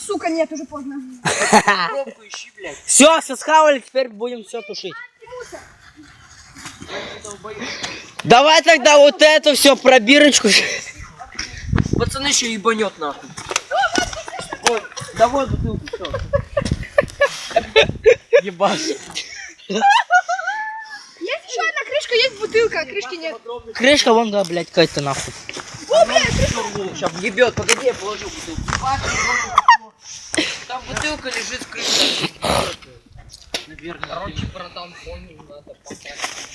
сука, нет, уже поздно. Пробку ищи, блядь. Все схавали, теперь будем все тушить. Давай тогда вот это все, пробирочку. Пацаны еще ебанет нахуй. Ой, давай бутылку, все. Ебаш. Есть еще одна крышка, есть бутылка, а крышки нет. Крышка вон, да, блядь, какая-то нахуй. О, блядь, крышка. Сейчас ебет, погоди, я положу бутылку. Там бутылка лежит с крышкой. Наверное. Короче, братан, понял, надо попасть.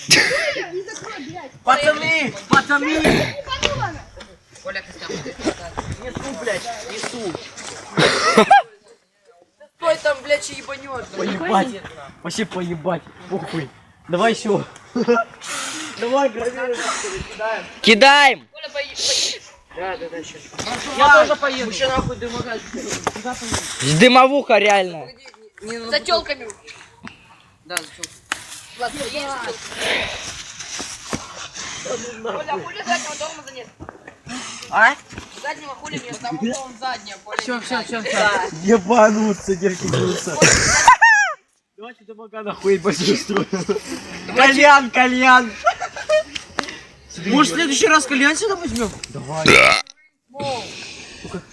Не закрой, блядь. Пацаны, пацаны. Ебанула она. Коля, несу, блядь, несу. Стой там, блядь, ебанет. Поебать. Вообще поебать. Похуй. Давай еще. Давай, гравируем, кидаем. Кидаем. Коля, поедешь. Да, сейчас. Я тоже поеду. Мы еще нахуй дымогаз. Дымовуха реально. За тёлками. Да, за тёлками. Ладно, есть тёлка. Коля, а хули заднего тормоза нет? А? Заднего хули нет, там он заднего. Все. Ебануться, деркинуться. Давайте домога нахуй быстрее. Кальян. Может, в следующий раз кальян сюда возьмем? Давай.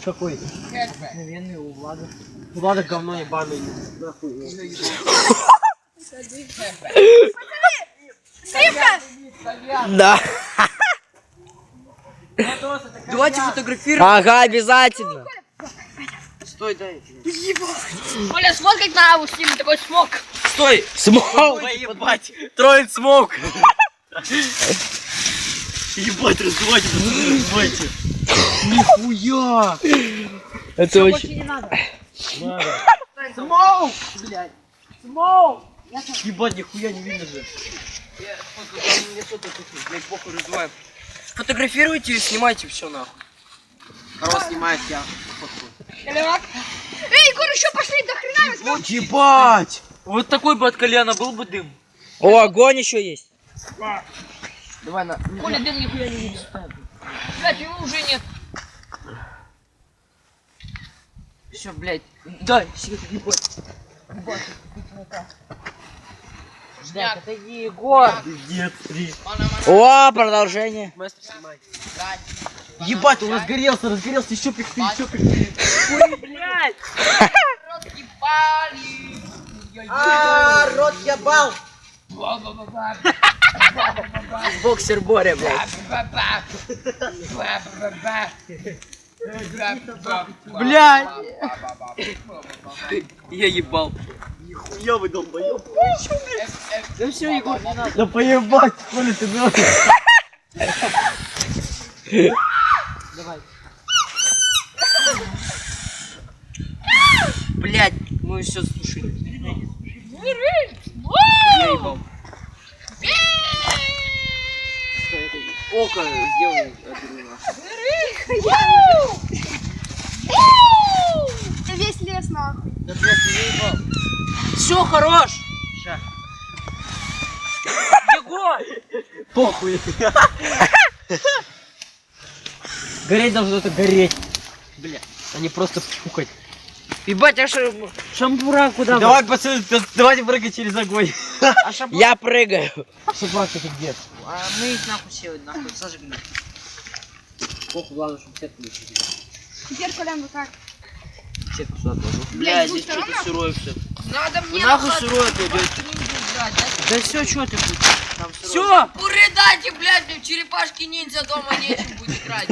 Какой? Наверное, у Влада. У Влада говно ебаный. Нахуй. Сливка! Да. Давайте фотографируем. Ага, обязательно. Стой, дай. Коля, сфоткать на аву с ним, такой смог. Стой. Смоук. Ебать. Троин смоук. Ебать, раздувайте, раздувайте. Нихуя. Это очень... Не надо. Смоук, блядь. Смоук. Ебать, нихуя не видно же. Блядь, похуй, раздуваем. Фотографируйте и снимайте все нахуй. Корова снимает, я фоткаю. Эй, Егор, еще пошли, до хрена возьмем. Ебать! Вот такой бы от кальяна был бы дым. О, огонь еще есть. Давай на. Коля, дым нихуя не видишь. Блядь, его уже нет. Все, блядь. Дай, сигарету, ебать. Блядь, это Егор. Нет, 3. О, продолжение. Ебать, он разгорелся, еще пихты. Блядь. Рот ебали. Рот ебал. Боксер Боря, блядь. Блядь. Я ебал. Нихуя вы долбоёб. Да все, Егор, не надо. Да поебать, Коля, ты нахуй. Давай. Блядь, мы все затушили. Я ебал. Око сделай. Весь лес нахуй. Да, блядь, я ебал. Все, хорош. Ща. Егор! Похуй. Гореть должно это гореть. Бля. А не просто пукать. Ебать, а шампура куда? Давай, пацаны, давайте прыгать через огонь. А шампура? Я прыгаю. Собака, ты где? А мы их нахуй все, нахуй сожгли. Похуй, главное, чтобы сетку не сидели. Теперь, Колян, вот так. Сетку сюда положу. Блядь, здесь будь что-то сырое все. Надо Вы мне нахуй сырое кладете? Да все, что ты тут? Все! Урыдайте, блядь, мне в черепашки ниндзя дома нечем будет играть.